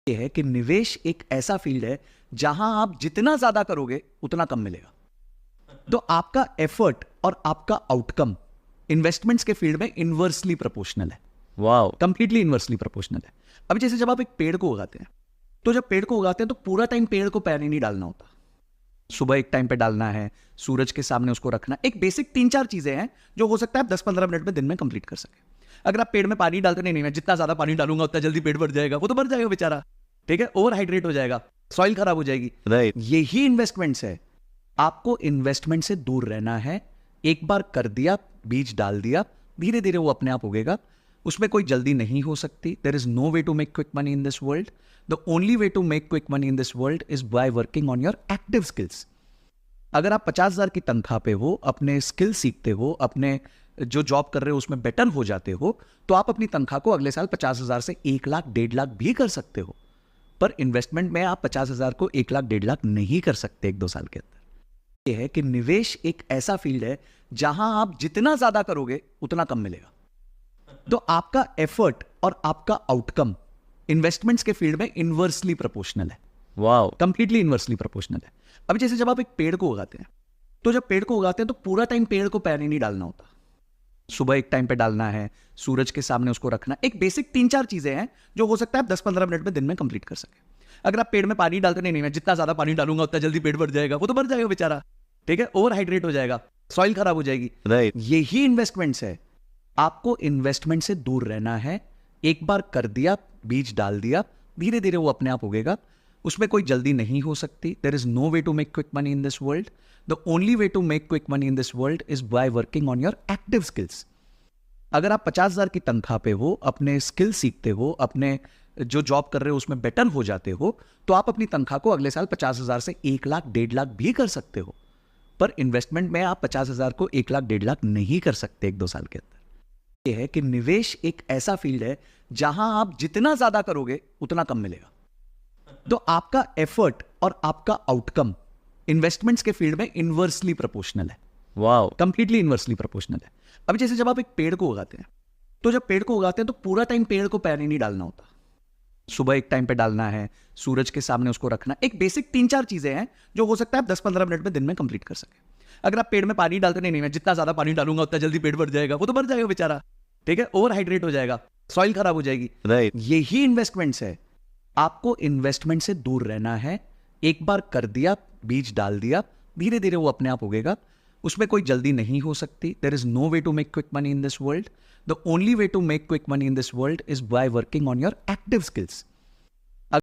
ये है कि निवेश एक ऐसा फील्ड है जहां आप जितना ज्यादा करोगे उतना कम मिलेगा। तो आपका एफर्ट और आपका आउटकम इन्वेस्टमेंट्स के फील्ड में इनवर्सली प्रोपोर्शनल है। वाओ। कंप्लीटली इनवर्सली प्रोपोर्शनल है। अभी जैसे जब आप एक पेड़ को उगाते हैं तो जब पेड़ को उगाते हैं तो पूरा टाइम पेड़ को पानी नहीं डालना होता। सुबह एक टाइम पे डालना है, सूरज के सामने उसको रखना। एक बेसिक 3-4 चीजें हैं जो हो सकता है आप 10-15 मिनट में दिन में कंप्लीट कर सके। अगर आप पेड़ में पानी डालते नहीं, मैं जितना ज्यादा पानी डालूंगा उतना जल्दी पेड़ बढ़ जाएगा, वो तो बढ़ जाएगा बेचारा, ठीक है, ओवर हाइड्रेट हो जाएगा, सॉइल खराब हो जाएगी। राइट। यही इन्वेस्टमेंट्स है। आपको इन्वेस्टमेंट से दूर रहना है। एक बार कर दिया, बीज डाल दिया, धीरे धीरे वो अपने आप उगेगा। उसमें कोई जल्दी नहीं हो सकती। There is no way to make quick money in this world. The only way to make quick money in this world is by working on your active skills. अगर आप 50,000 की तनख्वाह पे हो, अपने स्किल सीखते हो, अपने जो जॉब कर रहे हो उसमें बेटर हो जाते हो, तो आप अपनी तनख्वाह को अगले साल 50,000 से 1 लाख 1.5 लाख भी कर सकते हो। पर इन्वेस्टमेंट में आप 50,000 को 1 लाख 1.5 लाख नहीं कर सकते 1-2 साल के अंदर। यह है कि निवेश एक ऐसा फील्ड है जहां आप जितना ज्यादा करोगे उतना कम मिलेगा। तो आपका एफर्ट और आपका आउटकम इन्वेस्टमेंट्स के फील्ड में इनवर्सली प्रोपोर्शनल है। वाओ। कंप्लीटली इनवर्सली प्रोपोर्शनल है। अभी जैसे जब आप एक पेड़ को उगाते हैं तो जब पेड़ को उगाते हैं तो पूरा टाइम पेड़ को पानी नहीं डालना होता। सुबह एक टाइम पे डालना है, सूरज के सामने उसको रखना। एक बेसिक 3-4 चीजें हैं जो हो सकता है आप 10-15 मिनट में दिन में कंप्लीट कर सके। अगर आप पेड़ में पानी डालते नहीं, मैं जितना ज्यादा पानी डालूंगा उतना जल्दी पेड़ बढ़ जाएगा, वो तो बढ़ जाएगा बेचारा, ठीक है, ओवर हाइड्रेट हो जाएगा, सॉइल खराब हो जाएगी। राइट। यही इन्वेस्टमेंट्स है। आपको इन्वेस्टमेंट से दूर रहना है। एक बार कर दिया, बीज डाल दिया, धीरे धीरे वो अपने आप उगेगा। उसमें कोई जल्दी नहीं हो सकती। There is no way to make quick money in this world. The only way to make quick money in this world is by working on your active skills. अगर आप 50,000 की तनख्वाह पे हो, अपने स्किल सीखते हो, अपने जो जॉब कर रहे हो उसमें बेटर हो जाते हो, तो आप अपनी तनख्वाह को अगले साल 50,000 से 1 लाख 1.5 लाख भी कर सकते हो। पर इन्वेस्टमेंट में आप 50,000 को 1 लाख 1.5 लाख नहीं कर सकते 1-2 साल के अंदर। यह है कि निवेश एक ऐसा फील्ड है जहां आप जितना ज्यादा करोगे उतना कम मिलेगा। तो आपका एफर्ट और आपका आउटकम इन्वेस्टमेंट्स के फील्ड में इनवर्सली प्रोपोर्शनल है। वाओ। कंप्लीटली इनवर्सली प्रोपोर्शनल है। अभी जैसे जब आप एक पेड़ को उगाते हैं तो जब पेड़ को उगाते हैं तो पूरा टाइम पेड़ को पानी नहीं डालना होता। सुबह एक टाइम पे डालना है, सूरज के सामने उसको रखना। एक बेसिक 3-4 चीजें हैं जो हो सकता है आप 10-15 मिनट में दिन में कंप्लीट कर सके। अगर आप पेड़ में पानी डालते नहीं, मैं जितना ज्यादा पानी डालूंगा उतना जल्दी पेड़ बढ़ जाएगा, वो तो बढ़ जाएगा बेचारा, ठीक है, ओवर हाइड्रेट हो जाएगा, सॉइल खराब हो जाएगी। राइट। यही इन्वेस्टमेंट्स है। आपको इन्वेस्टमेंट से दूर रहना है। एक बार कर दिया, बीज डाल दिया, धीरे धीरे वो अपने आप उगेगा। उसमें कोई जल्दी नहीं हो सकती। There is no way to make quick money in this world. The only way to make quick money in this world is by working on your active skills.